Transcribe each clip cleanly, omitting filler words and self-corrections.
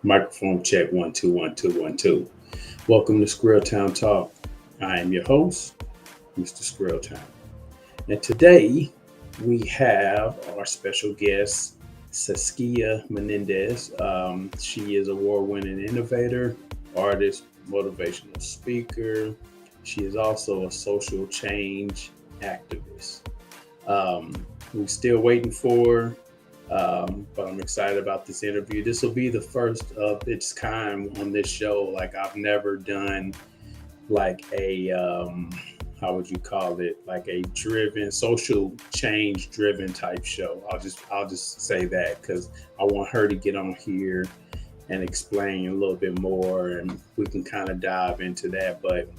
Microphone check 1 2 1 2 1 2. Welcome to Squirrel Town Talk. I am your host, Mr. Squirrel Town. And today we have our special guest, Saskia Menendez. She is award-winning innovator, artist, motivational speaker. She is also a social change activist. We're still waiting for her, but I'm excited about this interview. This will be the first of its kind on this show. Like I've never done like a how would you call it? Like a driven social change driven type show. I'll just say that because I want her to get on here and explain a little bit more, and we can kind of dive into that. But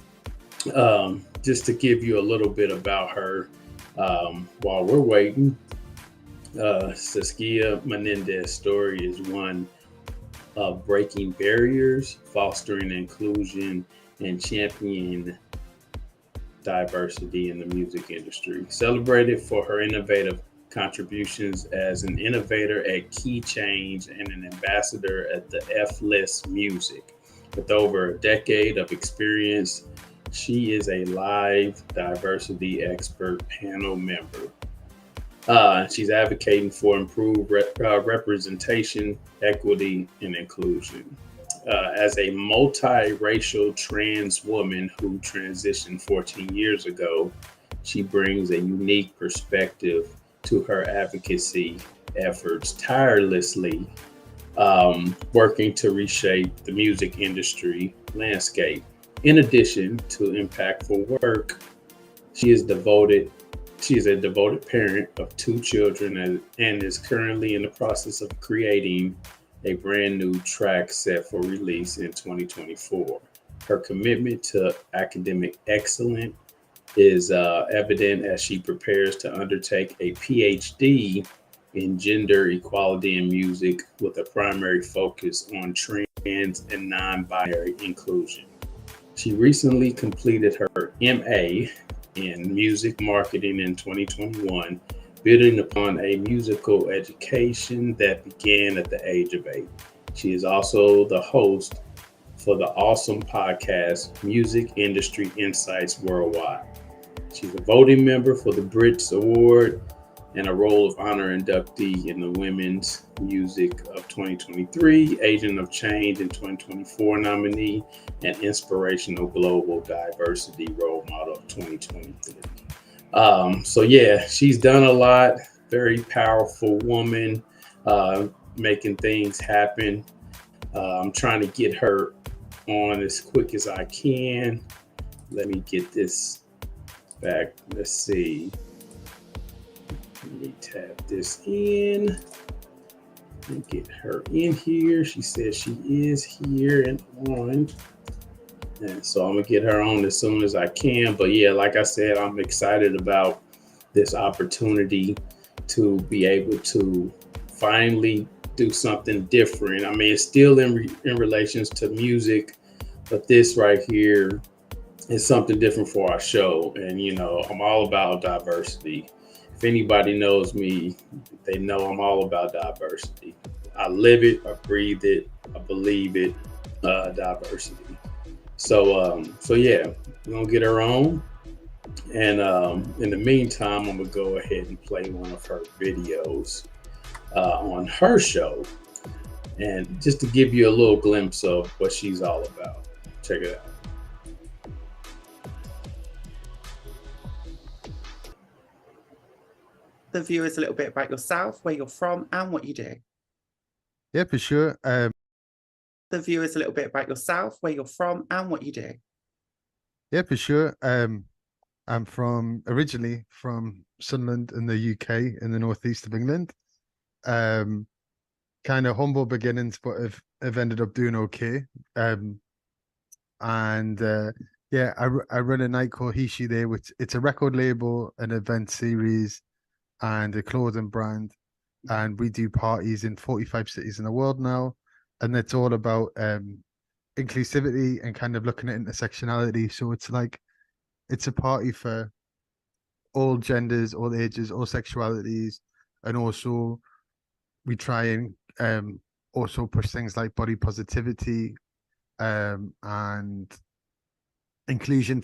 just to give you a little bit about her while we're waiting. Saskia Menendez's story is one of breaking barriers, fostering inclusion, and championing diversity in the music industry. Celebrated for her innovative contributions as an innovator at Keychange and an ambassador at the F-List Music. With over a decade of experience, she is a live diversity expert panel member. She's advocating for improved representation, equity, and inclusion. As a multiracial trans woman who transitioned 14 years ago, she brings a unique perspective to her advocacy efforts, tirelessly working to reshape the music industry landscape. In addition to impactful work, she is devoted she is a devoted parent of two children and is currently in the process of creating a brand new track set for release in 2024. Her commitment to academic excellence is evident as she prepares to undertake a PhD in gender equality in music with a primary focus on trans and non binary inclusion. She recently completed her MA in music marketing in 2021, building upon a musical education that began at the age of 8. She is also the host for the awesome podcast Music Industry Insights Worldwide. She's a voting member for the Brits Award and a Roll of Honor inductee in the Women's Music of 2023, Agent of Change in 2024 nominee, and Inspirational Global Diversity Role Model of 2023. So yeah, she's done a lot. Very powerful woman, making things happen. I'm trying to get her on as quick as I can. Let me get this back. Let's see. Let me tap this in and get her in here. She says she is here and on. And so I'm going to get her on as soon as I can. But yeah, like I said, I'm excited about this opportunity to be able to finally do something different. I mean, it's still in relations to music, but this right here is something different for our show. And, you know, I'm all about diversity. If anybody knows me, they know I'm all about diversity. I live it, I breathe it, I believe it, diversity. So yeah, we're gonna get her on. And in the meantime, I'm gonna go ahead and play one of her videos on her show. And just to give you a little glimpse of what she's all about. Check it out. The viewers a little bit about yourself, where you're from, and what you do. Yeah, for sure. The viewers a little bit about yourself, where you're from, and what you do. Yeah, for sure. I'm originally from Sunderland in the UK, in the northeast of England. Kind of humble beginnings, but have ended up doing okay. Yeah, I run a night called Hishi there, which it's a record label, an event series, and a clothing brand. And we do parties in 45 cities in the world now. And it's all about inclusivity and kind of looking at intersectionality. So it's a party for all genders, all ages, all sexualities. And also we try and also push things like body positivity and inclusion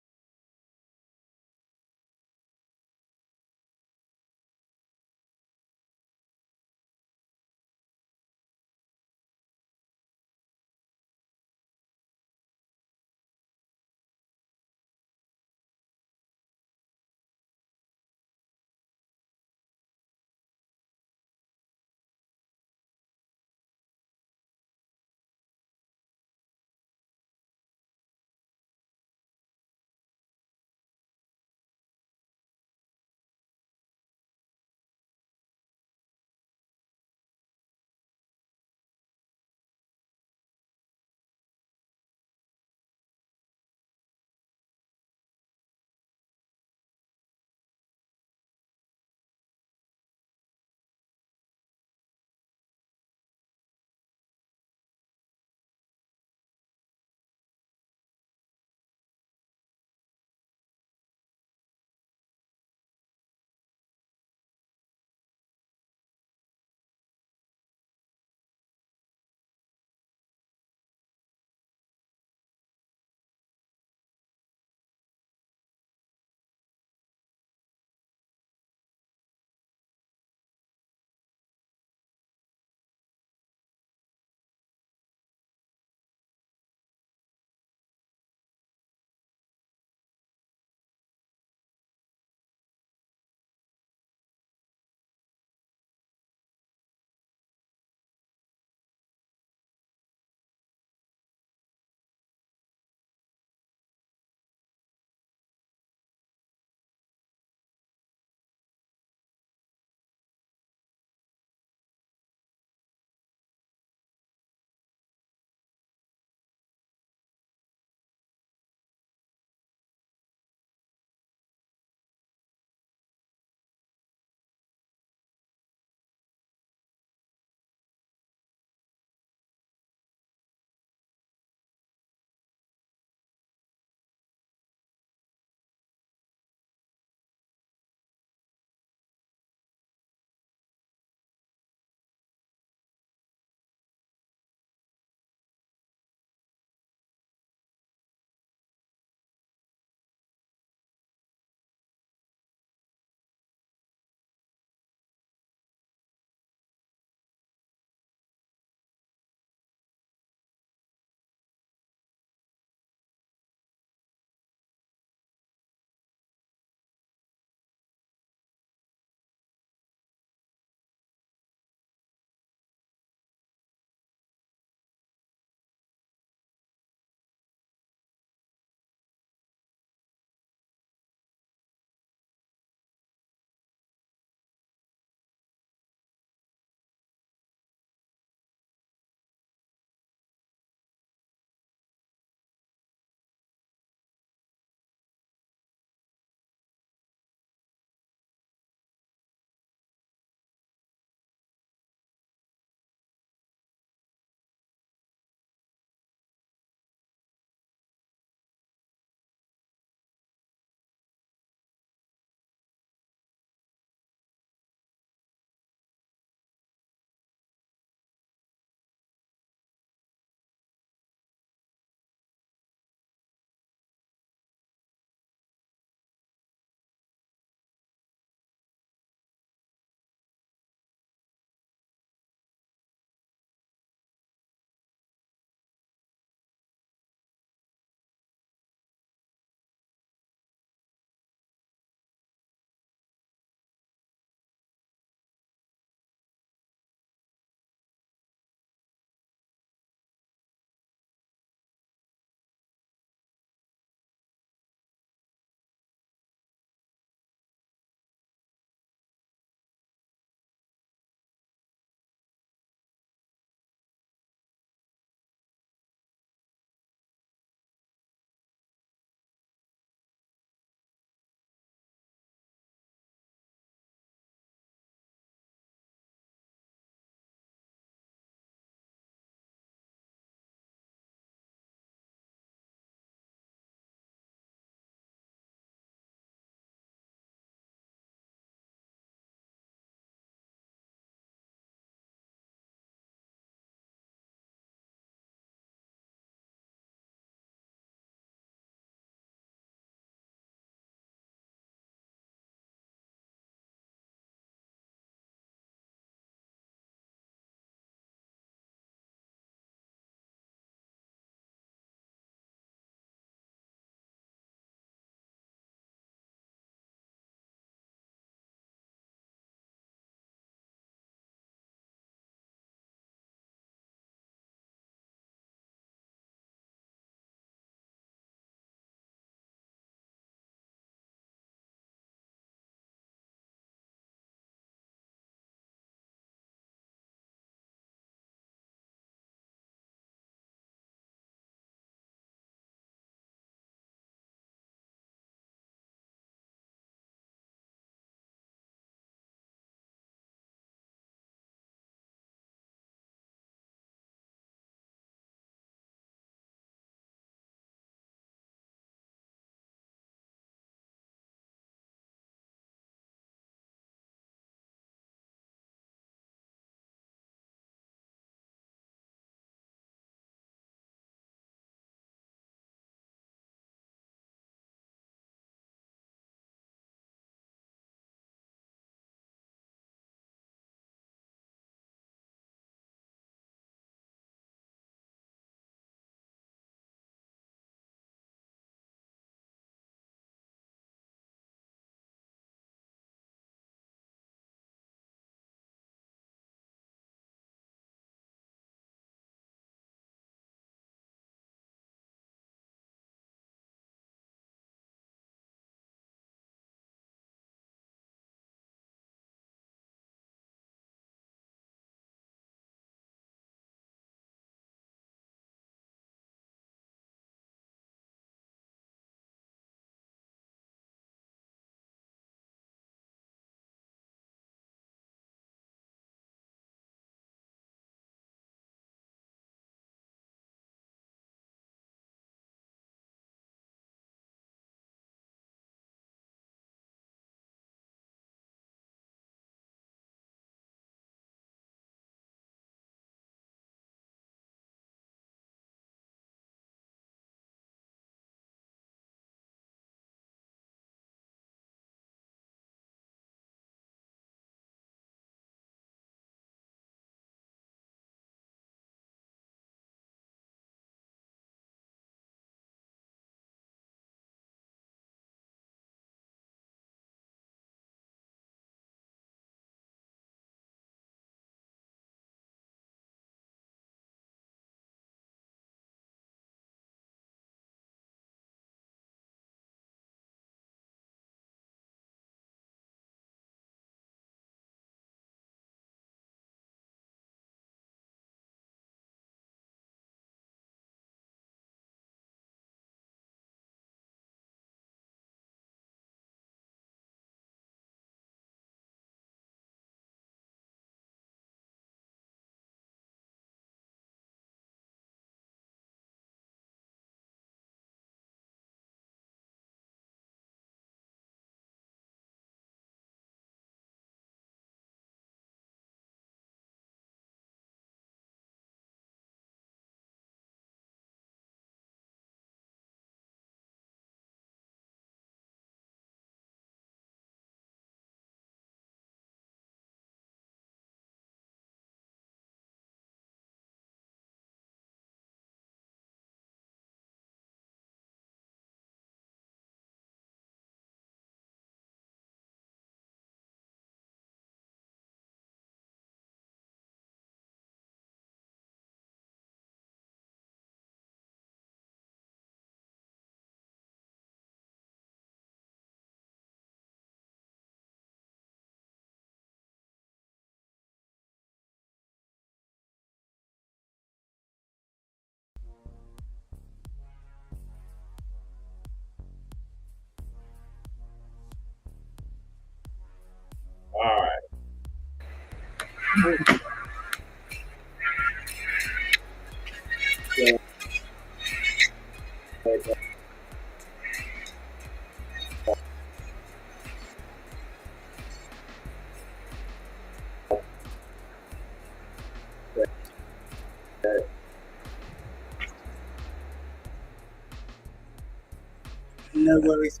No worries.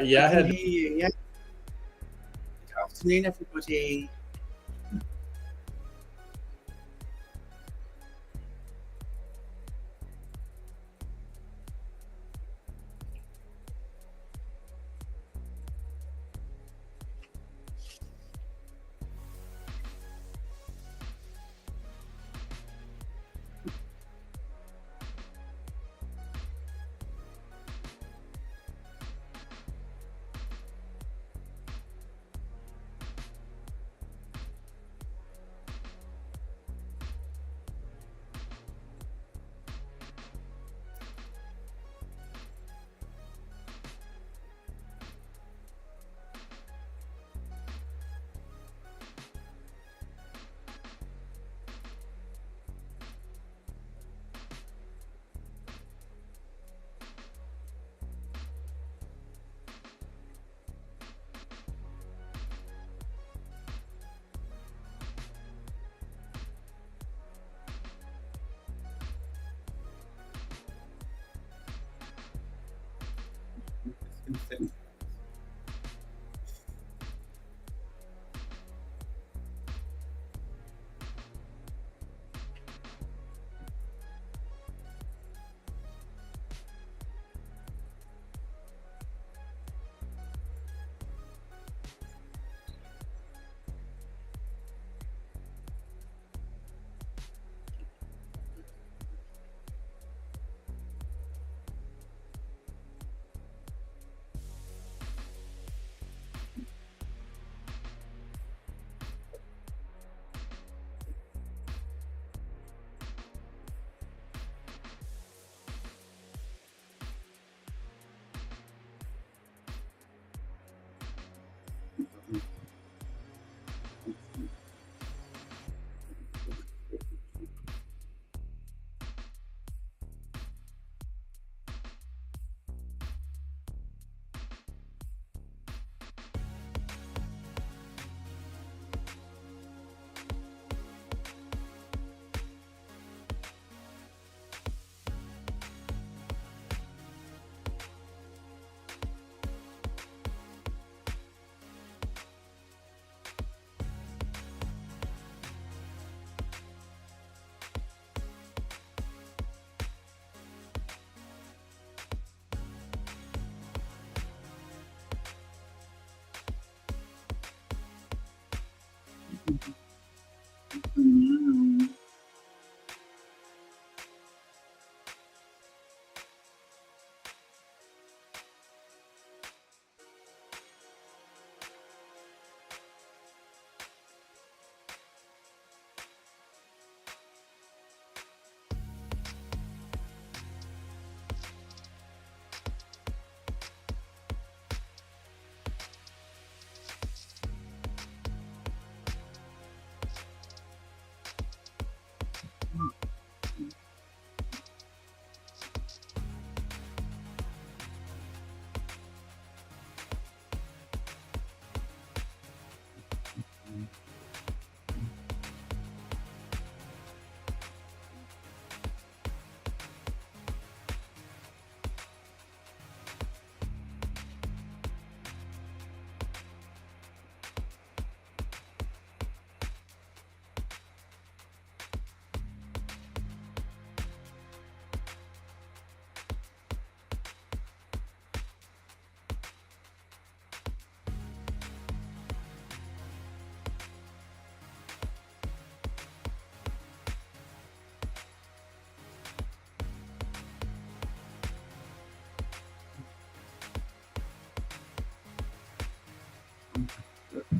Yeah, I I can had. hear you. Yeah. Good afternoon, everybody.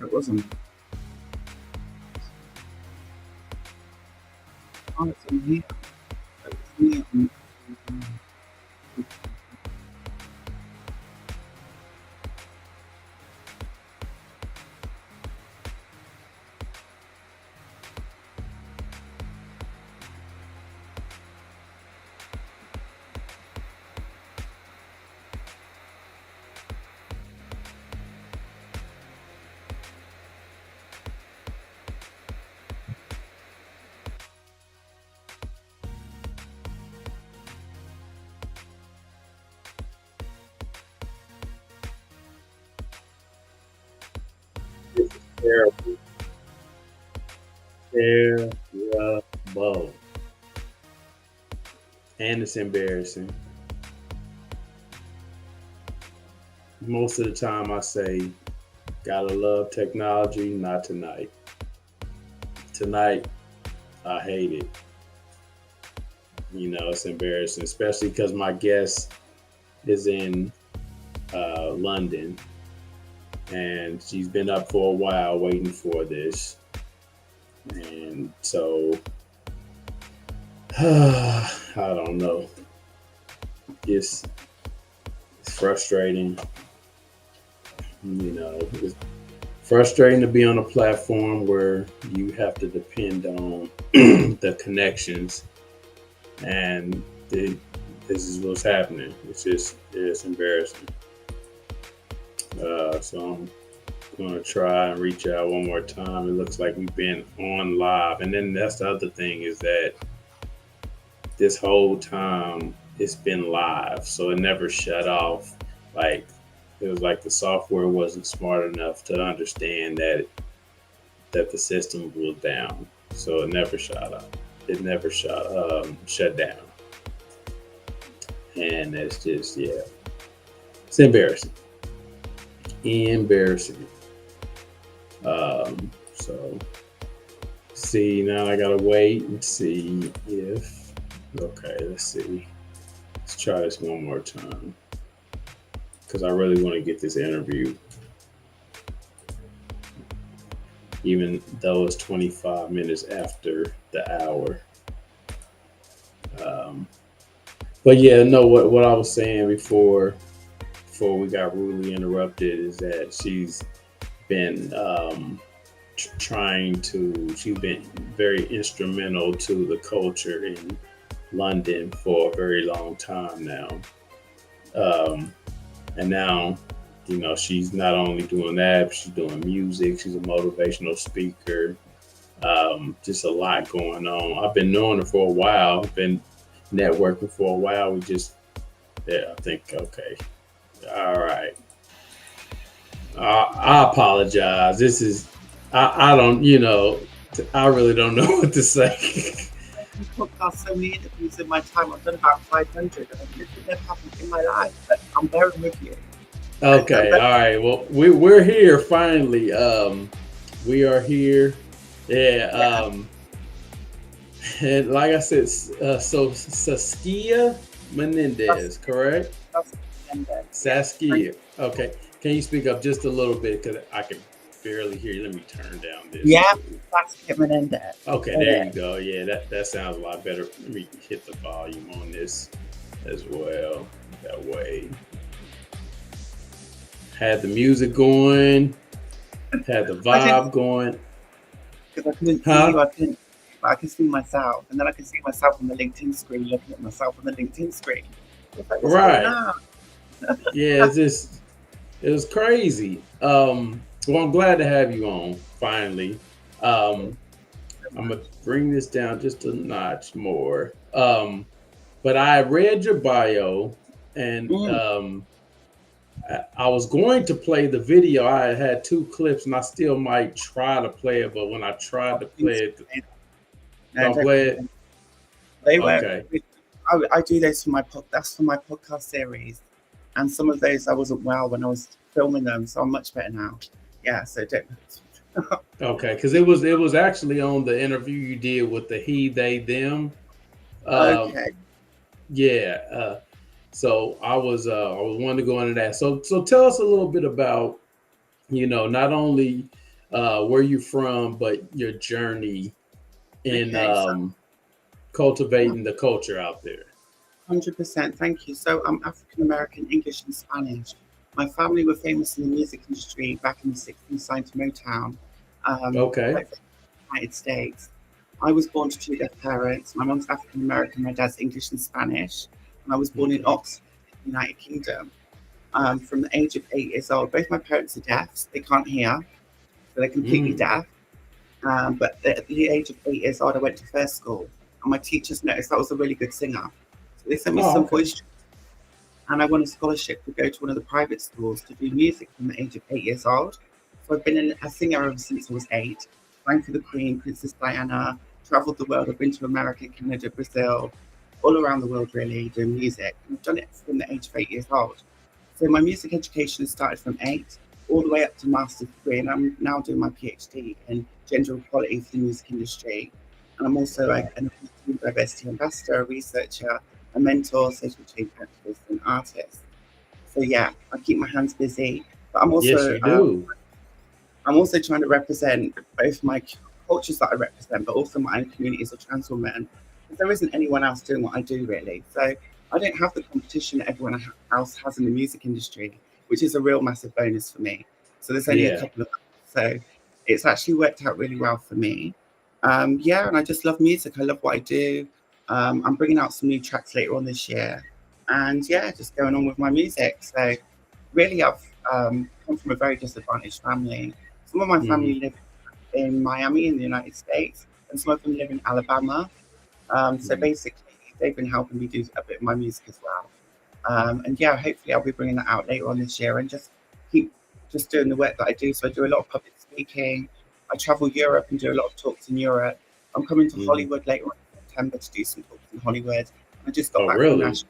It wasn't. Oh, it's in here. It's in here. Terrible. Terrible. And it's embarrassing. Most of the time I say, gotta love technology, not tonight. Tonight, I hate it. It's embarrassing, especially because my guest is in London, and she's been up for a while waiting for this. And so, I don't know. It's frustrating. It's frustrating to be on a platform where you have to depend on the connections, and this is what's happening. It's embarrassing. So I'm going to try and reach out one more time. It looks like we've been on live, and then that's the other thing is that this whole time it's been live, so it never shut off. Like, it was like the software wasn't smart enough to understand that the system was down, so it never shut off. It never shut down, and it's just it's embarrassing. So see, now I gotta wait and see if let's see. Let's try this one more time, because I really want to get this interview, even though it's 25 minutes after the hour. But yeah, no, what I was saying before we got rudely interrupted is that she's been she's been very instrumental to the culture in London for a very long time now. And now, she's not only doing that, but she's doing music. She's a motivational speaker. Just a lot going on. I've been knowing her for a while. I've been networking for a while. I think, okay. All right. I apologize. This is, I don't, I really don't know what to say. Podcast so many interviews in my time. I've done about 500, and I've literally never happened in my life. But I'm bearing with you. Okay, all right. Well, we're here finally. We are here. Yeah. And like I said, so Saskia Menendez, correct? Saskia. Okay. Can you speak up just a little bit, because I can barely hear you? Let me turn down this. Yeah, Saskia Menendez. Okay, there you go. Yeah, that sounds a lot better. Let me hit the volume on this as well. That way. Had the music going, had the vibe going. Because I couldn't see you, I can see myself, and then I can see myself on the LinkedIn screen, looking at myself on the LinkedIn screen. Like, right. Yeah, it was crazy. Well, I'm glad to have you on finally. I'm gonna bring this down just a notch more. But I read your bio, and I was going to play the video. I had 2 clips, and I still might try to play it. But when I tried to play it, don't play it. They were. Okay. I do those for my that's for my podcast series, and some of those I wasn't well when I was filming them, so I'm much better now. Yeah, so don't. Okay, because it was actually on the interview you did with the he, they, them. Okay. Yeah. So I was wanting to go into that. So tell us a little bit about, not only where you're from, but your journey in cultivating the culture out there. 100%. Thank you. So I'm African American, English and Spanish. My family were famous in the music industry back in the 60s, signed to Motown. Okay. Like the United States. I was born to 2 deaf parents. My mom's African American, my dad's English and Spanish. And I was born in Oxford, United Kingdom. From the age of 8 years old, both my parents are deaf. They can't hear, so they're completely deaf. But at the age of 8 years old, I went to first school, and my teachers noticed I was a really good singer. So they sent me some voice, and I won a scholarship to go to one of the private schools to do music from the age of 8 years old. So I've been a singer ever since I was 8. Sang for the Queen, Princess Diana, travelled the world. I've been to America, Canada, Brazil, all around the world really, doing music. And I've done it from the age of 8 years old. So my music education has started from 8 all the way up to master's degree, and I'm now doing my PhD in gender equality for the music industry. And I'm also an diversity ambassador, a researcher, a mentor, social change activist, and artist. So yeah, I keep my hands busy, but Yes, you do. I'm also trying to represent both my cultures that I represent, but also my own community as a trans woman. Because there isn't anyone else doing what I do really. So I don't have the competition that everyone else has in the music industry, which is a real massive bonus for me. So there's only a Yeah. couple of us. So it's actually worked out really well for me. Yeah, and I just love music. I love what I do. I'm bringing out some new tracks later on this year. And yeah, just going on with my music. So really, I've come from a very disadvantaged family. Some of my Hmm. family live in Miami in the United States, and some of them live in Alabama. So Hmm. basically, they've been helping me do a bit of my music as well. And yeah, hopefully, I'll be bringing that out later on this year and just keep just doing the work that I do. So I do a lot of public speaking. I travel Europe and do a lot of talks in Europe. I'm coming to Hmm. Hollywood later on in September to do some talks in Hollywood. I just got Oh, back from really? Nashville,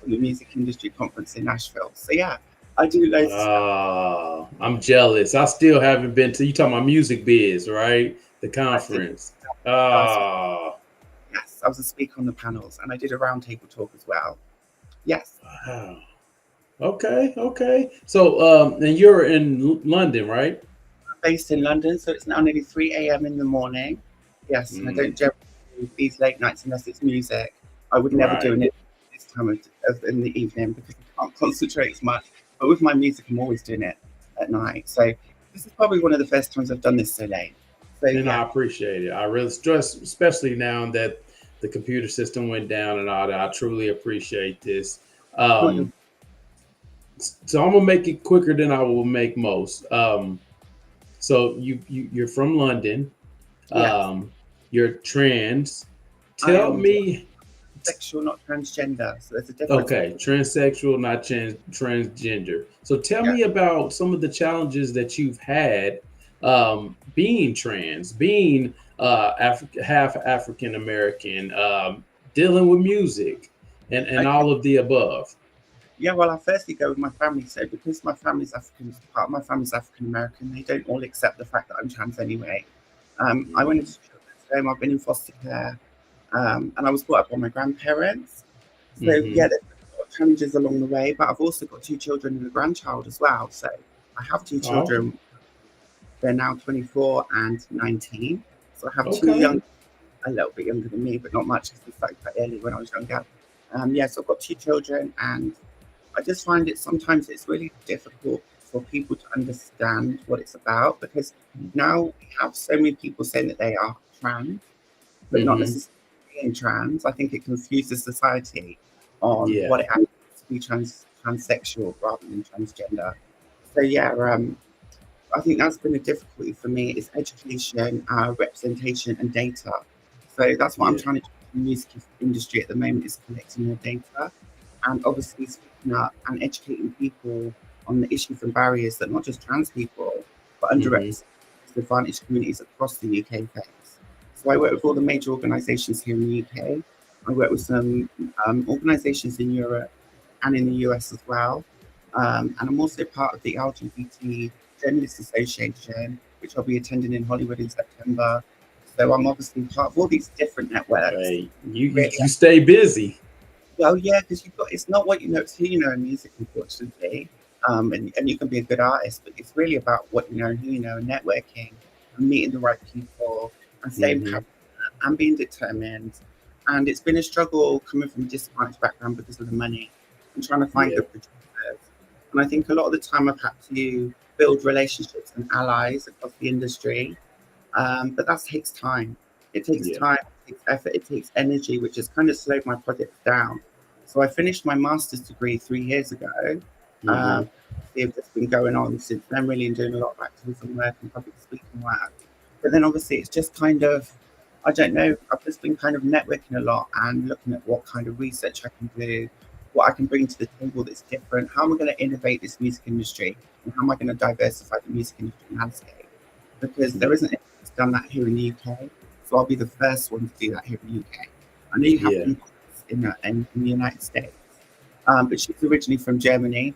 from the music industry conference in Nashville. So yeah, I do loads of stuff. I'm jealous. I still haven't been to. You talking about music biz, right? The I did. conference. I was Ah, Yes, I was a speaker on the panels, and I did a roundtable talk as well. Yes, wow. Okay, okay. So, and you're in London, right? I'm based in London, so it's now nearly 3 a.m. in the morning. Yes, and I don't Mm, generally do these late nights unless it's music. I would never do right. it this time of in the evening because I can't concentrate as much. But with my music, I'm always doing it at night. So this is probably one of the first times I've done this so late. So And yeah, I appreciate it. I really stress, especially now that the computer system went down and all that. I truly appreciate this. not your Um, so I'm gonna make it quicker than I will make most. So you're from London. yes. Um, you're trans. I Tell am me, sexual, not transgender. So there's a difference okay, between transsexual, not transgender. So tell yeah. me about some of the challenges that you've had being trans, being half African American, dealing with music, and Okay. all of the above. Yeah, well, I firstly go with my family. So because my family's African, part of my family's African American, they don't all accept the fact that I'm trans anyway. I went Mm-hmm. into children's home. I've been in foster care, and I was brought up by my grandparents. So Mm-hmm. yeah, there's been a lot of challenges along the way. But I've also got 2 children and a grandchild as well. So I have two Oh, children. They're now 24 and 19. So I have two okay. young, a little bit younger than me, but not much because we started quite early when I was younger. Yeah, so I've got 2 children, and I just find it sometimes it's really difficult for people to understand what it's about because now we have so many people saying that they are trans, but not Mm-hmm. necessarily being trans. I think it confuses society on Yeah. what it means to be transsexual rather than transgender. So yeah, I think that's been a difficulty for me is education, representation, and data. So that's what I'm Yeah. trying to do in the music industry at the moment is collecting more data and obviously speaking up and educating people on the issues and barriers that not just trans people, but Mm-hmm. underrepresented disadvantaged communities across the UK face. So I work with all the major organisations here in the UK. I work with some organisations in Europe and in the US as well. And I'm also part of the LGBT Journalists Association, which I'll be attending in Hollywood in September. So I'm obviously part of all these different networks. Hey, you you, Really, you stay busy. well, yeah, because you've got it's not what you know, it's who you know in music, unfortunately. And you can be a good artist, but it's really about what you know and who you know, and networking and meeting the right people and staying Mm-hmm. passionate and being determined. And it's been a struggle coming from a disadvantaged background because of the money and trying to find Yeah. good producers. And I think a lot of the time I've had to build relationships and allies across the industry, but that takes time. It takes Yeah. time, it takes effort, it takes energy, which has kind of slowed my projects down. So I finished my master's degree 3 years ago. Mm-hmm. It's just been going on since then, really, and doing a lot of activism work and public speaking work. But then obviously it's just kind of, I don't know, I've just been kind of networking a lot and looking at what kind of research I can do what I can bring to the table that's different. How am I going to innovate this music industry? And how am I going to diversify the music industry landscape? Because there isn't anyone that's done that here in the UK. So I'll be the first one to do that here in the UK. I know you have Yeah. people in the United States, but she's originally from Germany.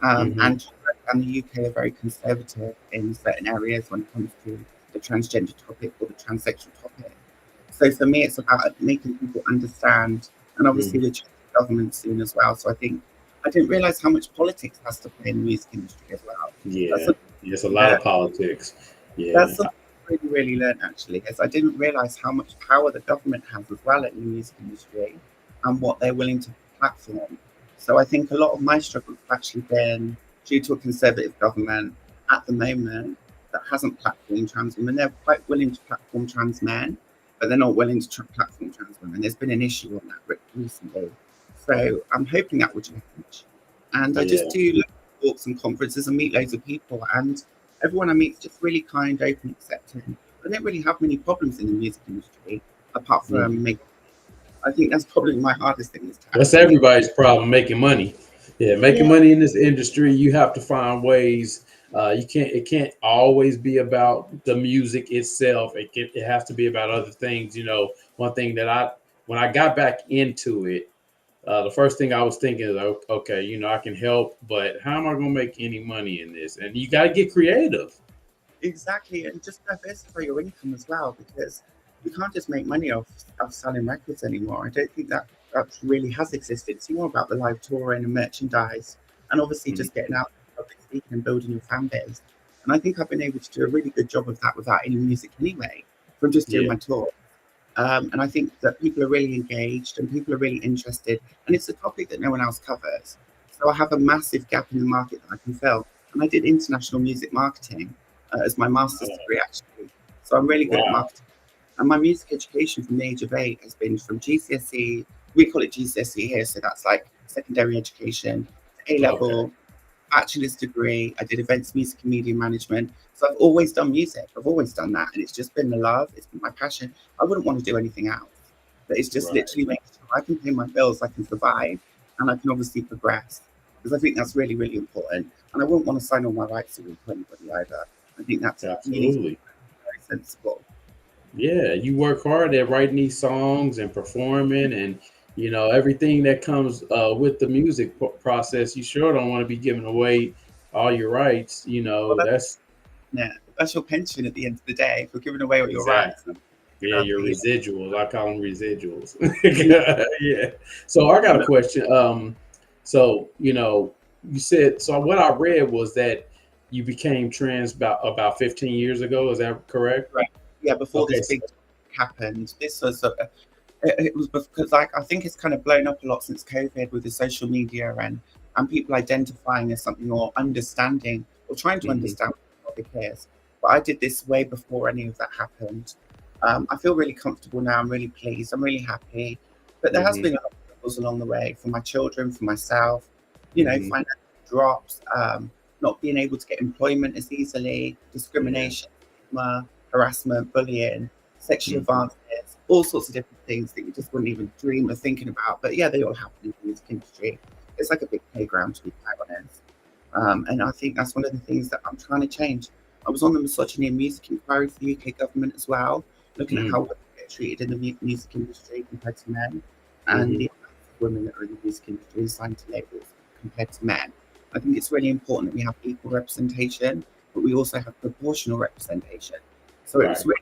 Hmm. And the UK are very conservative in certain areas when it comes to the transgender topic or the transsexual topic. So for me, it's about making people understand, and obviously Hmm. we're changing government soon as well. So I think I didn't realize how much politics has to play in the music industry as well. That's Yeah. something It's a I lot learned. of politics. That's Yeah. something I really learned actually, is I didn't realize how much power the government has as well in the music industry and what they're willing to platform. So I think a lot of my struggles have actually been due to a conservative government at the moment that hasn't platformed trans women. They're quite willing to platform trans men, but they're not willing to platform trans women. There's been an issue on that recently. So I'm hoping that will change. And I just Yeah. do loads of talks and conferences and meet loads of people. And everyone I meet is just really kind, open, accepting. I don't really have many problems in the music industry apart from Mhm. making. I think that's probably my hardest thing is to That's actually make. everybody's problem, making money. Yeah, making Yeah, money in this industry, you have to find ways. You can't. It can't always be about the music itself. It has to be about other things. One thing that when I got back into it, the first thing I was thinking is, okay, I can help, but how am I going to make any money in this? And you got to get creative. exactly. And just diversify your income as well because you can't just make money off selling records anymore. I don't think that really has existed. It's more about the live touring and merchandise and obviously Mhm. just getting out and public speaking and building your fan base. And I think I've been able to do a really good job of that without any music anyway, from just doing Yeah. my tour. And I think that people are really engaged and people are really interested. And it's a topic that no one else covers. So I have a massive gap in the market that I can fill. And I did international music marketing as my master's Oh, degree, actually. So I'm really good at wow. marketing. And my music education from the age of 8 has been from GCSE, we call it GCSE here. So that's like secondary education, A Okay. level, bachelor's degree. I did events, music, and media management. So I've always done music. I've always done that. And it's just been the love. It's been my passion. I wouldn't want to do anything else. But it's just Right. literally making sure I can pay my bills, I can survive, and I can obviously progress. Because I think that's really, really important. And I wouldn't want to sign all my rights away to anybody either. I think that's you need to be Absolutely. very sensible. Yeah, you work hard at writing these songs and performing, and everything that comes with the music process. You sure don't want to be giving away all your rights. Well, that's, That's yeah, that's your pension at the end of the day for giving away all your rights. exactly. Yeah, your Happy. residuals. I call them residuals. Yeah. Yeah. So I got a question. So you said so. What I read was that you became trans about 15 years ago. Is that correct? Right. Yeah, before Okay. this big happened, this was it was because I think it's kind of blown up a lot since COVID with the social media and people identifying as something or understanding or trying to Hmm. understand what the topic is. But I did this way before any of that happened. I feel really comfortable now. I'm really pleased. I'm really happy. But there has Hmm. been a lot of struggles along the way for my children, for myself. Hmm. Financial drops, not being able to get employment as easily, Yeah. discrimination, stigma, harassment, bullying, sexual Hmm. advances, all sorts of different things that you just wouldn't even dream of thinking about. But yeah, they all happen in the music industry. It's like a big playground, to be quite honest. And I think that's one of the things that I'm trying to change. I was on the misogyny and music inquiry for the UK government as well, looking at how Hmm. women get treated in the music industry compared to men, and Hmm. the amount of women that are in the music industry signed to labels compared to men. I think it's really important that we have equal representation, but we also have proportional representation. So it was Right. really,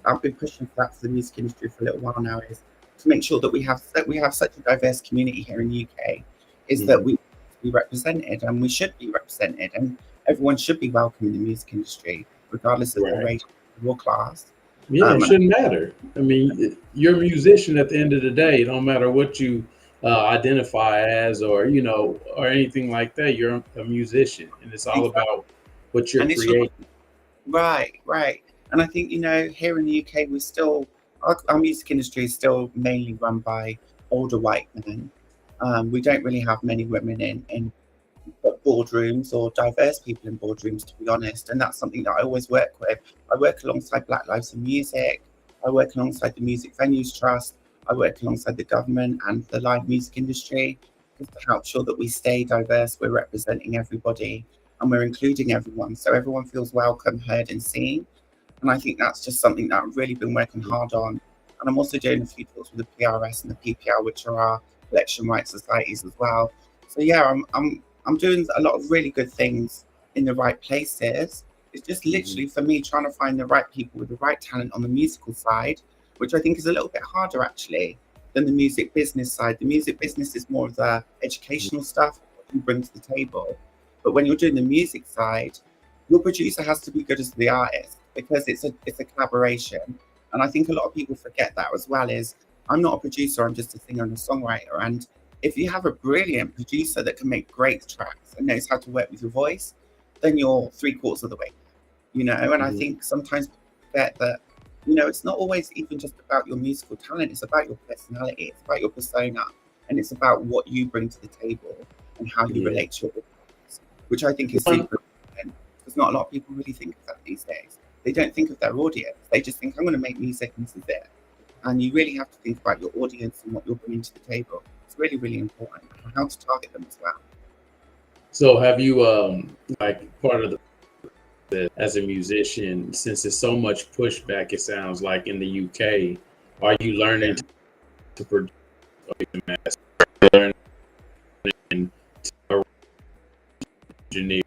I've been pushing for that for the music industry for a little while now, is to make sure that we have such a diverse community here in the UK, is that Hmm. we be represented and we should be represented and everyone should be welcome in the music industry, regardless of their Right. race or class. Yeah, it And shouldn't matter. I mean, you're a musician at the end of the day. It don't matter what you identify as, or or anything like that. You're a musician, and it's all exactly, about what you're and it's your creating. right, right. And I think, here in the UK, we still, our music industry is still mainly run by older white men. We don't really have many women in boardrooms or diverse people in boardrooms, to be honest. And that's something that I always work with. I work alongside Black Lives in Music. I work alongside the Music Venues Trust. I work alongside the government and the live music industry. just to help sure that we stay diverse, we're representing everybody, and we're including everyone, so everyone feels welcome, heard, and seen. And I think that's just something that I've really been working hard on. And I'm also doing a few talks with the PRS and the PPL, which are our collection rights societies as well. So yeah, I'm doing a lot of really good things in the right places. It's just literally for me trying to find the right people with the right talent on the musical side, which I think is a little bit harder actually than the music business side. The music business is more of the educational stuff, what you bring to the table. But when you're doing the music side, your producer has to be good as the artist because it's a collaboration. And I think a lot of people forget that as well. Is I'm not a producer, I'm just a singer and a songwriter. And if you have a brilliant producer that can make great tracks and knows how to work with your voice, then you're three-quarters of the way, you know. And I think sometimes people forget that, you know, it's not always even just about your musical talent, it's about your personality, it's about your persona, and it's about what you bring to the table and how you relate to your audience, which I think is super important, because not a lot of people really think of that these days. They don't think of their audience, they just think, I'm going to make music and this is it. And you really have to think about your audience and what you're bringing to the table. It's really, really important, and how to target them as well. So have you like part of as a musician, since it's so much pushback, it sounds like in the UK, are you learning to produce learning to engineer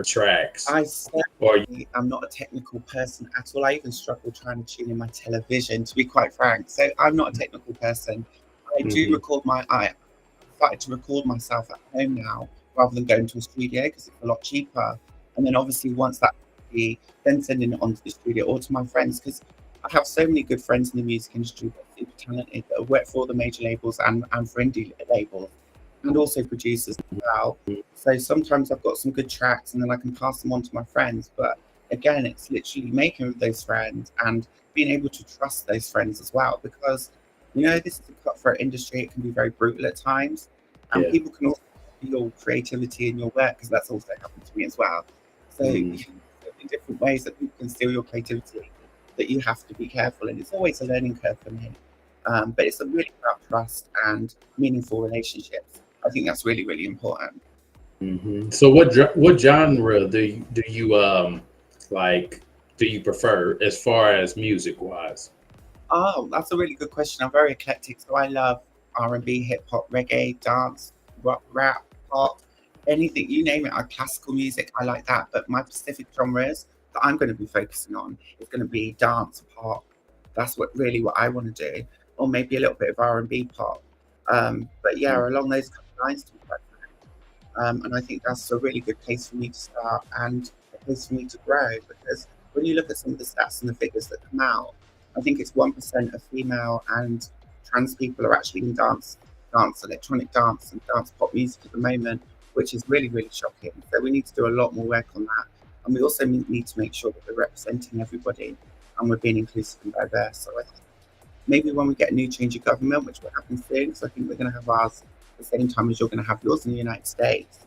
tracks? I'm not a technical person at all. I even struggle trying to tune in my television, to be quite frank. So I'm not a technical person. I do record I started to record myself at home now rather than going to a studio because it's a lot cheaper. And then obviously once that, then sending it on to the studio or to my friends, because I have so many good friends in the music industry that are super talented, that have worked for all the major labels and for indie labels, and also producers as well. So sometimes I've got some good tracks and then I can pass them on to my friends. But again, it's literally making with those friends and being able to trust those friends as well, because, you know, this is a cutthroat industry. It can be very brutal at times, and people can also see your creativity in your work, because that's also happened to me as well. So in different ways that people can steal your creativity, that you have to be careful, and it's always a learning curve for me. But it's a really about trust and meaningful relationships. I think that's really, really important. So what genre do you like? Do you prefer as far as music wise? Oh, that's a really good question. I'm very eclectic, so I love R&B, hip hop, reggae, dance, rock, rap, pop, anything you name it. I classical music, I like that. But my specific genres that I'm going to be focusing on is going to be dance, pop. That's what I want to do, or maybe a little bit of R&B pop. But yeah, along those kind of lines, to be quite frank. And I think that's a really good place for me to start and a place for me to grow, because when you look at some of the stats and the figures that come out, I think it's 1% of female and trans people are actually in dance, electronic dance and dance pop music at the moment, which is really, really shocking. So we need to do a lot more work on that. And we also need to make sure that we're representing everybody and we're being inclusive and diverse. So I think maybe when we get a new change of government, which will happen soon, so I think we're going to have ours at the same time as you're going to have yours in the United States.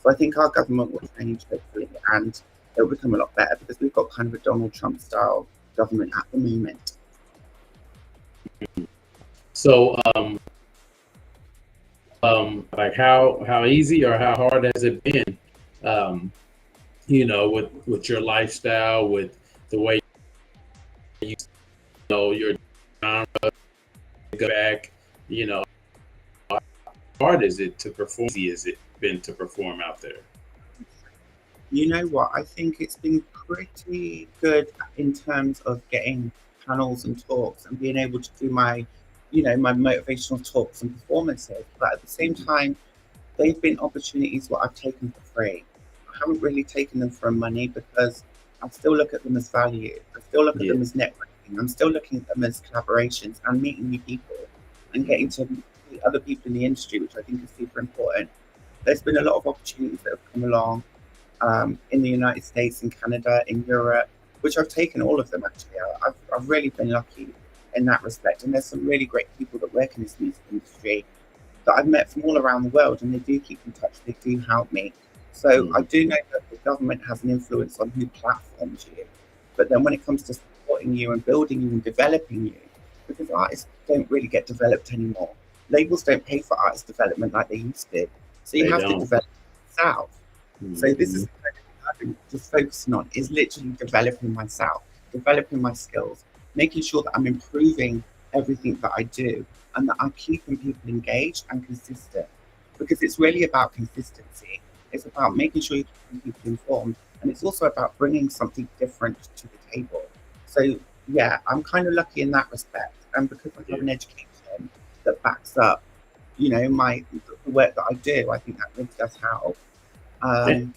So I think our government will change hopefully, and it will become a lot better, because we've got kind of a Donald Trump style government at the moment. So like how easy or how hard has it been, you know, with your lifestyle, with the way you know your genre, go back, you know, how hard is it to perform? Easy has it been to perform out there? You know what? I think it's been pretty good in terms of getting panels and talks and being able to do my, you know, my motivational talks and performances. But at the same time, they've been opportunities what I've taken for free. I haven't really taken them for money, because I still look at them as value. I still look at them as networking. I'm still looking at them as collaborations and meeting new people and getting to meet other people in the industry, which I think is super important. There's been a lot of opportunities that have come along in the United States, in Canada, in Europe, which I've taken all of them actually. I've really been lucky in that respect. And there's some really great people that work in this music industry that I've met from all around the world, and they do keep in touch, they do help me. So I do know that the government has an influence on who platforms you. But then when it comes to supporting you and building you and developing you, because artists don't really get developed anymore. labels don't pay for artist development like they used to. So you They have to don't. develop yourself. So this is Mhm. the kind of thing I've been just focusing on, is literally developing myself, developing my skills, making sure that I'm improving everything that I do, and that I'm keeping people engaged and consistent. Because it's really about consistency. It's about making sure you're keeping people informed, and it's also about bringing something different to the table. So yeah, I'm kind of lucky in that respect, and because I have Yeah. an education that backs up, my the work that I do, I think that really does help. Um,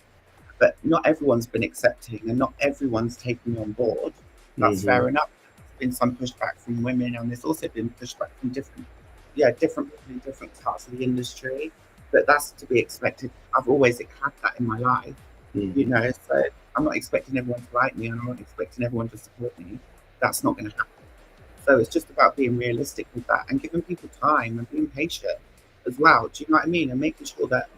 but not everyone's been accepting and not everyone's taking me on board. That's Mm-hmm. fair enough. There's been some pushback from women, and there's also been pushback from different people in different parts of the industry. But that's to be expected. I've always had that in my life, Mm-hmm. so I'm not expecting everyone to like me and I'm not expecting everyone to support me. That's not going to happen. So it's just about being realistic with that and giving people time and being patient as well. Do you know what I mean? And making sure that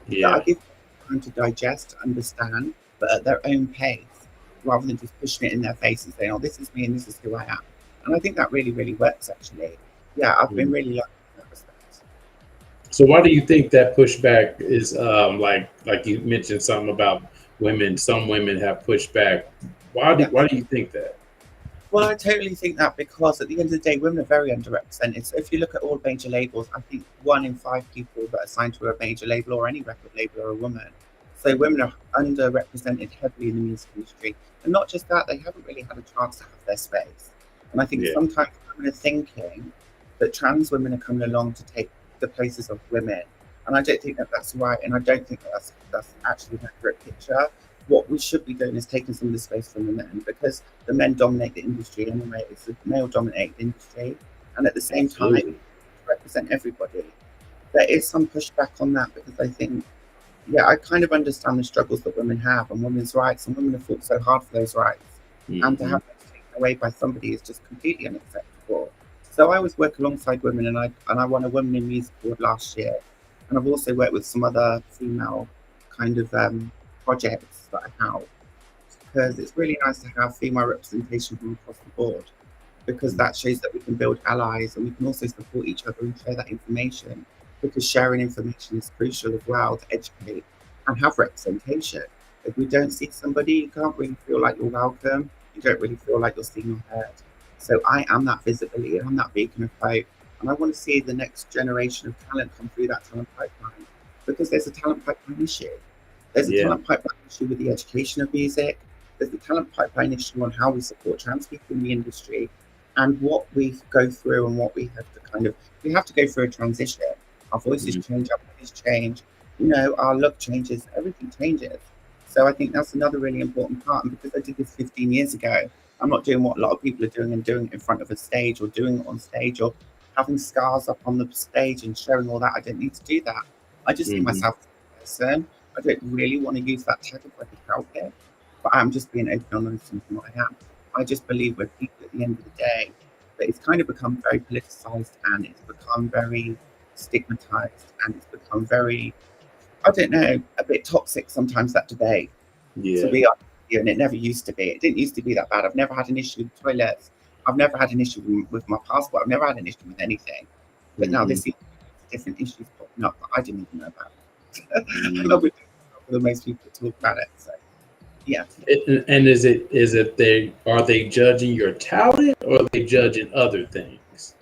I Yeah. give them time to digest, to understand, but at their own pace, rather than just pushing it in their face and saying, "Oh, this is me and this is who I am." And I think that really, really works. Actually, yeah, I've been Mhm. really lucky in that respect. So why do you think that pushback is like you mentioned something about women? Some women have pushed back. Yeah. Why do you think that? Well, I totally think that because at the end of the day, women are very underrepresented. So if you look at all major labels, I think 1 in 5 people that are signed to a major label or any record label are a woman. So women are underrepresented heavily in the music industry. And not just that, they haven't really had a chance to have their space. And I think Yeah. sometimes women are thinking that trans women are coming along to take the places of women. And I don't think that that's right. And I don't think that that's actually an accurate picture. What we should be doing is taking some of the space from the men, because the men dominate the industry anyway. It's a male dominated industry. And at the same time, Absolutely. represent everybody. There is some pushback on that because I think, yeah, I kind of understand the struggles that women have and women's rights, and women have fought so hard for those rights. And to Mm-hmm. have those taken away by somebody is just completely unacceptable. So I always work alongside women, and I won a Women in Music Award last year. And I've also worked with some other female kind of projects that I help, because it's really nice to have female representation from across the board, because that shows that we can build allies and we can also support each other and share that information, because sharing information is crucial as well to educate and have representation. If we don't see somebody, you can't really feel like you're welcome. You don't really feel like you're seen or heard. So I am that visibility and I'm that beacon of hope. And I want to see the next generation of talent come through that talent pipeline, because there's a talent pipeline issue. There's a Yeah. talent pipeline issue with the education of music. There's a talent pipeline issue on how we support trans people in the industry and what we go through and what we have to we have to go through a transition. Our voices Mm-hmm. change, our bodies change, our look changes, everything changes. So I think that's another really important part. And because I did this 15 years ago, I'm not doing what a lot of people are doing and doing it in front of a stage or doing it on stage or having scars up on the stage and showing all that. I don't need to do that. I just see Mm-hmm. myself as a person. I don't really want to use that tag if I could help it, but I'm just being open and honest with what I am. I just believe we're people at the end of the day, but it's kind of become very politicized and it's become very stigmatized and it's become very, I don't know, a bit toxic sometimes, that debate, to Yeah. be honest with you. And it never used to be. It didn't used to be that bad. I've never had an issue with toilets. I've never had an issue with my passport. I've never had an issue with anything. But now Mm-hmm. there's different issues popping up that I didn't even know about. And Mm-hmm. I'm with the most people that talk about it. So yeah. And is it they are they judging your talent or are they judging other things?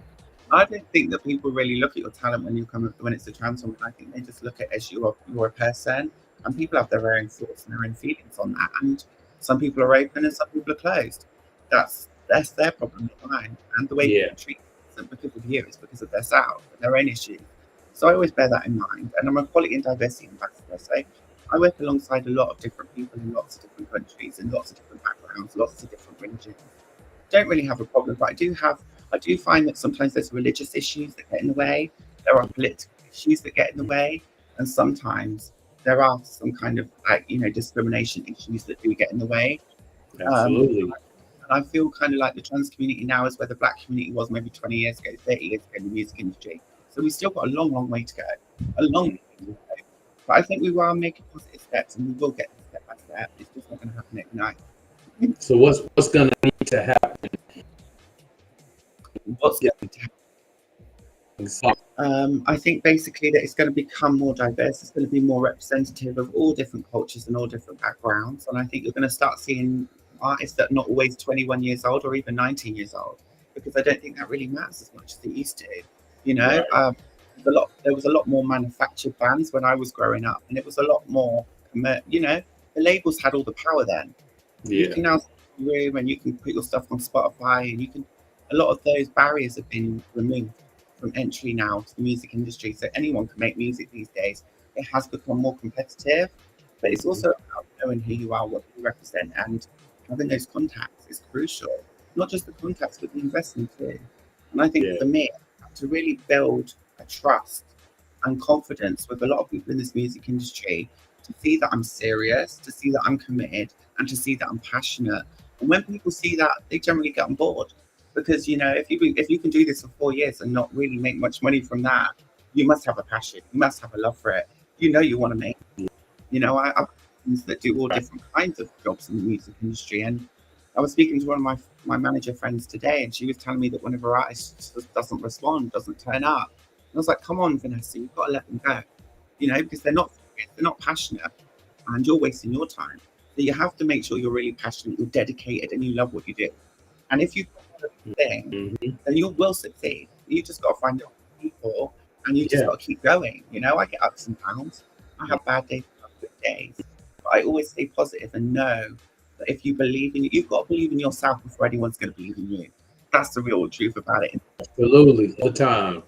I don't think that people really look at your talent when it's a trans woman. I think they just look at it as you're a person, and people have their own thoughts and their own feelings on that. And some people are open and some people are closed. That's their problem, not mine. And the way Yeah. people treat them isn't because of you; it's because of their self and their own issues. So I always bear that in mind. And I'm a quality and diversity ambassador, so I work alongside a lot of different people in lots of different countries, in lots of different backgrounds, lots of different religions. Don't really have a problem, but I do find that sometimes there's religious issues that get in the way. There are political issues that get in the way, and sometimes there are some kind of discrimination issues that do get in the way. Um, Absolutely. and I feel kind of like the trans community now is where the black community was maybe 20 years ago, 30 years ago in the music industry. So we've still got a long, long way to go. A long way to Mhm. go. But I think we are making positive steps and we will get there step by step. It's just not going to happen overnight. So what's gonna need to happen? What's Yeah. going to happen? I think basically that it's going to become more diverse. It's going to be more representative of all different cultures and all different backgrounds. And I think you're going to start seeing artists that are not always 21 years old or even 19 years old, because I don't think that really matters as much as it used to. You know, Right. there was a lot more manufactured bands when I was growing up, and it was a lot more, you know, the labels had all the power then. You Yeah. can now sit in your room and you can put your stuff on Spotify, and you can. A lot of those barriers have been removed from entry now to the music industry, so anyone can make music these days. It has become more competitive, but it's Mhm. also about knowing who you are, what you represent, and having those contacts is crucial. Not just the contacts, but the investment too. And I think Yeah. for me, to really build a trust and confidence with a lot of people in this music industry, to see that I'm serious, to see that I'm committed, and to see that I'm passionate. And when people see that, they generally get on board. Because you know, if you can do this for 4 years and not really make much money from that, you must have a passion. You must have a love for it. You know, you want to make. You know, I've friends that do all different kinds of jobs in the music industry, and I was speaking to one of my manager friends today, and she was telling me that one of her artists just doesn't respond, doesn't turn up. And I was like, "Come on, Vanessa, you've got to let them go." You know, because they're not passionate, and you're wasting your time. So you have to make sure you're really passionate, you're dedicated, and you love what you do. And if you've got a thing, Hmm. then you will succeed. You just got to find out people, and you just Yeah. got to keep going. You know, I get ups and downs. I have bad days, I have good days, but I always stay positive and know that if you believe in you've got to believe in yourself before anyone's going to believe in you. That's the real truth about it. Absolutely. All the time.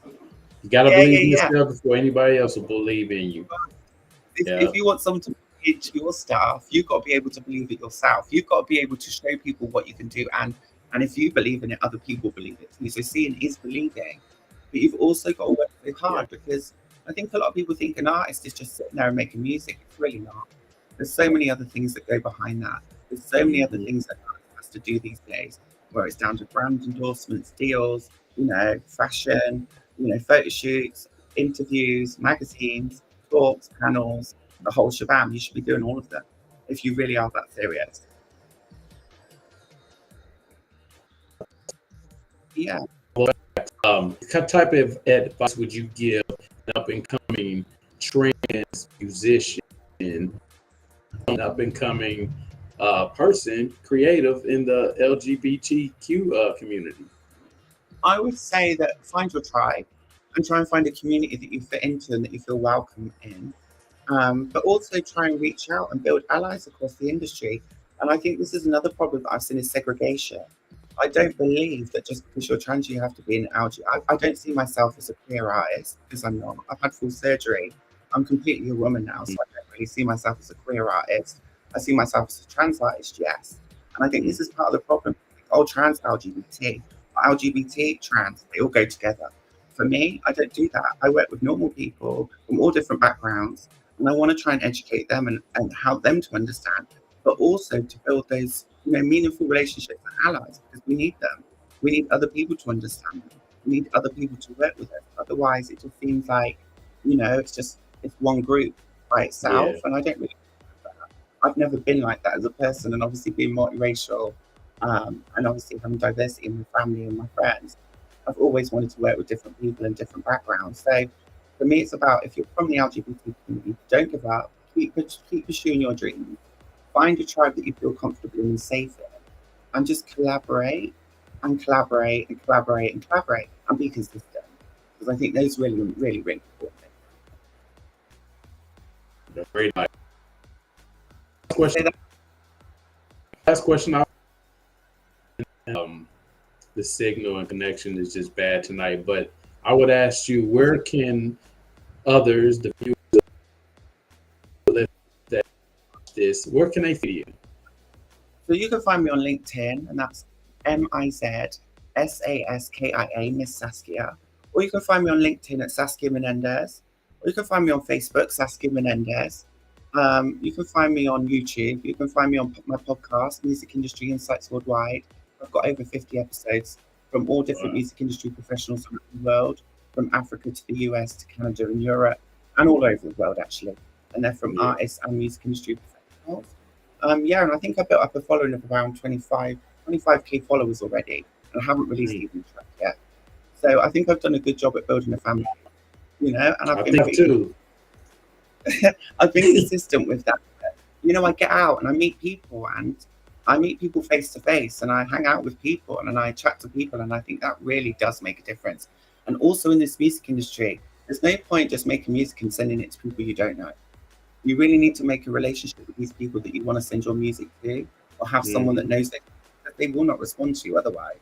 You got to Yeah, believe yeah, in yeah. yourself before anybody else will believe in you. Yeah. If you want someone to believe into your stuff, you've got to be able to believe it yourself. You've got to be able to show people what you can do, and if you believe in it, other people believe it too. So seeing is believing, but you've also got to work so Yeah. hard, because I think a lot of people think an artist is just sitting there and making music. It's really not. There's so many other things that go behind that. There's so many other Hmm. things that an artist has to do these days, where it's down to brand endorsements, deals, you know, fashion, you know, photo shoots, interviews, magazines, talks, panels, the whole shabam. You should be doing all of them if you really are that serious. Yeah. What type of advice would you give an up and coming trans musician, an up and coming person, creative in the LGBTQ community? I would say that find your tribe and try and find a community that you fit into and that you feel welcome in. But also try and reach out and build allies across the industry. And I think this is another problem that I've seen is segregation. I don't believe that just because you're trans, you have to be an LG. I don't see myself as a queer artist because I'm not. I've had full surgery. I'm completely a woman now, so I don't really see myself as a queer artist. I see myself as a trans artist, yes. And I think this is part of the problem. Oh, trans LGBT, LGBT, trans, they all go together. For me, I don't do that. I work with normal people from all different backgrounds, and I want to try and educate them and help them to understand, but also to build those, you know, meaningful relationships and allies, because we need them. We need other people to understand them. We need other people to work with us. Otherwise, it just seems like, you know, it's one group by Yeah. itself, and I don't really. I've never been like that as a person, and obviously being multiracial, and obviously having diversity in my family and my friends, I've always wanted to work with different people and different backgrounds. So for me, it's about if you're from the LGBT community, don't give up, keep pursuing your dreams, find a tribe that you feel comfortable and safe in, and just collaborate and collaborate and collaborate and collaborate and be consistent. Because I think those really, really, really important. Great. Last Say question. that. Last question. Um, the signal and connection is just bad tonight, but I would ask you, where can others, the viewers that watch this, where can they find you? So you can find me on LinkedIn, and that's MIZSASKIA, Miss Saskia. Or you can find me on LinkedIn at Saskia Menendez. Or you can find me on Facebook, Saskia Menendez. You can find me on YouTube. You can find me on my podcast, Music Industry Insights Worldwide. I've got over 50 episodes from all different Wow. music industry professionals around the world, from Africa to the US to Canada and Europe, and all over the world, actually. And they're from Yeah. artists and music industry professionals. Yeah, and I think I built up a following of around 25K followers already, and I haven't released Mm. even track yet. So I think I've done a good job at building a family, you know, and I think too. I've been consistent with that. You know, I get out and I meet people face to face, and I hang out with people and I chat to people, and I think that really does make a difference. And also in this music industry, there's no point just making music and sending it to people you don't know. You really need to make a relationship with these people that you want to send your music to, or have someone that knows that they will not respond to you otherwise.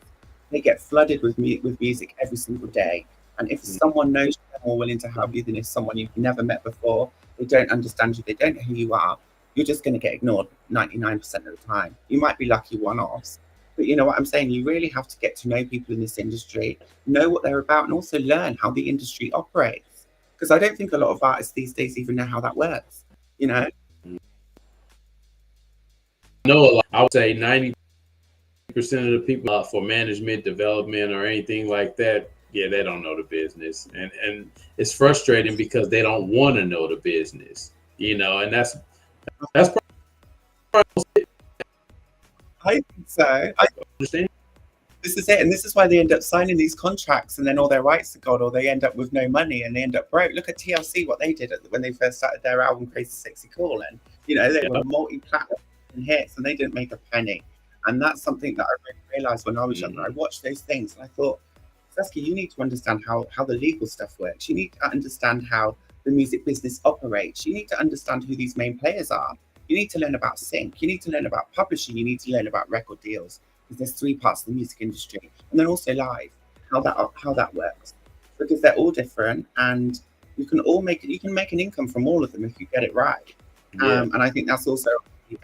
They get flooded with music every single day. And if someone knows you, they're more willing to help you than if someone you've never met before, they don't understand you, they don't know who you are, you're just going to get ignored 99% of the time. You might be lucky one-offs, but you know what I'm saying? You really have to get to know people in this industry, know what they're about, and also learn how the industry operates. Because I don't think a lot of artists these days even know how that works, you know? No, I would say 90% of the people for management, development, or anything like that, yeah, they don't know the business, and it's frustrating because they don't want to know the business, you know, and that's probably I think so. I understand. This is it, and this is why they end up signing these contracts, and then all their rights are gone, or they end up with no money, and they end up broke. Look at TLC, what they did when they first started their album "Crazy Sexy Cool," and you know they were multi-platinum hits, and they didn't make a penny. And that's something that I really realized when I was younger. I watched those things, and I thought, Saskia, you need to understand how the legal stuff works. You need to understand how the music business operates. You need to understand who these main players are. You need to learn about sync. You need to learn about publishing. You need to learn about record deals. Because there's three parts of the music industry, and then also live, how that works, because they're all different, and you can make an income from all of them if you get it right. And I think that's also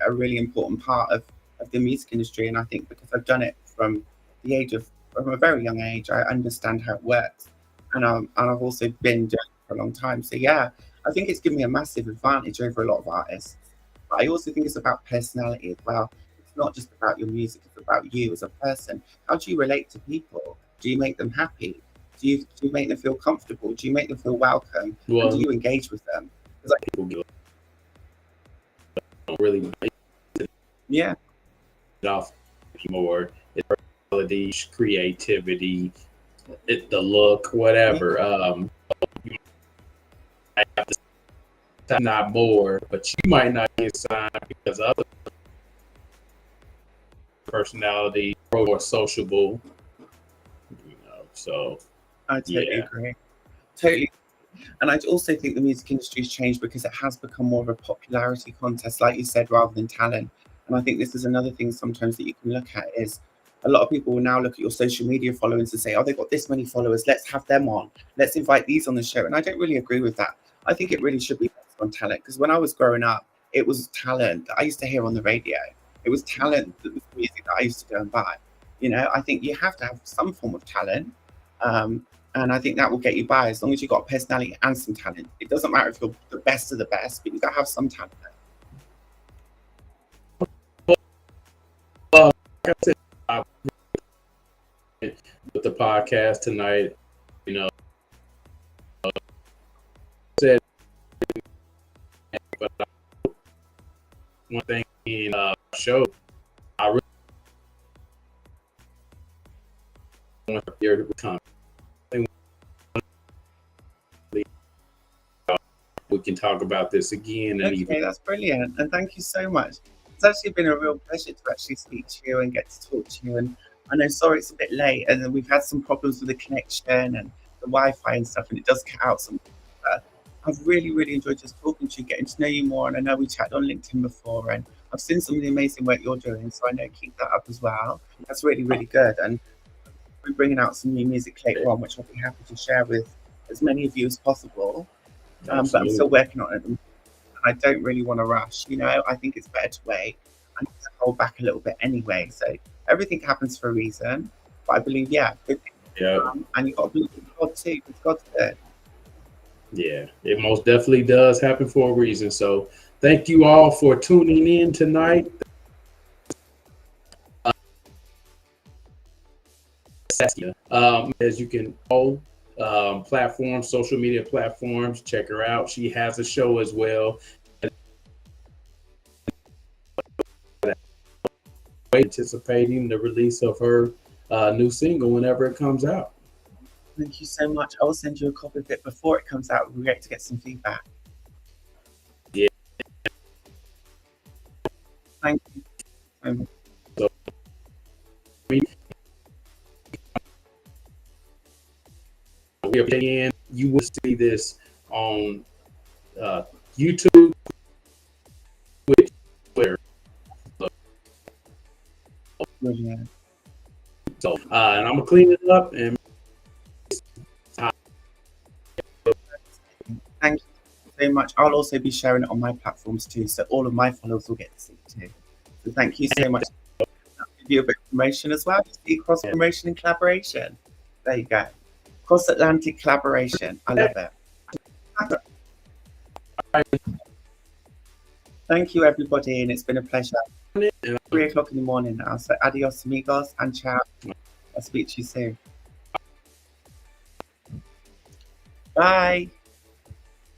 a really important part of the music industry. And I think because I've done it from a very young age, I understand how it works, and I've also been doing it for a long time. So yeah, I think it's given me a massive advantage over a lot of artists. But I also think it's about personality as well. It's not just about your music, it's about you as a person. How do you relate to people? Do you make them happy? Do you make them feel comfortable? Do you make them feel welcome? And do you engage with them? People don't really yeah. off more. It's personality, creativity, the look, whatever. You might have to not more, but you might not get signed because other personality or more sociable, you know. So I totally agree. Totally. And I also think the music industry has changed because it has become more of a popularity contest, like you said, rather than talent. And I think this is another thing sometimes that you can look at is a lot of people will now look at your social media followings and say, oh, they've got this many followers, let's have them on. Let's invite these on the show. And I don't really agree with that. I think it really should be based on talent, because when I was growing up, it was talent that I used to hear on the radio. It was talent that was music that I used to go and buy. You know, I think you have to have some form of talent. And I think that will get you by as long as you've got personality and some talent. It doesn't matter if you're the best of the best, but you've got to have some talent. Like I said, with the podcast tonight, you know, said, but one thing in show, I really want to hear the comment. We can talk about this again. Okay, that's brilliant. And thank you so much. It's actually been a real pleasure to actually speak to you and get to talk to you. And I know, sorry, it's a bit late, and we've had some problems with the connection and the Wi-Fi and stuff, and it does cut out some. But I've really, really enjoyed just talking to you, getting to know you more. And I know we chatted on LinkedIn before, and I've seen some of the amazing work you're doing. So I know keep that up as well. That's really, really good. And we're bringing out some new music later on, which I'll be happy to share with as many of you as possible. But I'm still working on it. And I don't really want to rush, you know. I think it's better to wait and to hold back a little bit anyway. So everything happens for a reason. But I believe, good things come, and you've got to believe in God too, because God's good. Yeah, it most definitely does happen for a reason. So thank you all for tuning in tonight. Saskia, as you can all platforms, social media platforms, check her out. She has a show as well. Anticipating the release of her new single whenever it comes out. Thank you so much. I will send you a copy of it before it comes out. We'll get to get some feedback. Yeah. Thank you so much. So, we are paying. You will see this on YouTube, Twitch, Twitter. Brilliant. So, and I'm gonna clean it up and. Thank you so much. I'll also be sharing it on my platforms too, so all of my followers will get to see it too. So thank you so much. I'll give you a bit of promotion as well. See cross promotion and collaboration. There you go. Cross Atlantic collaboration. I love it. Thank you, everybody, and it's been a pleasure. 3 o'clock in the morning now. So adios, amigos, and ciao. I'll speak to you soon. Bye.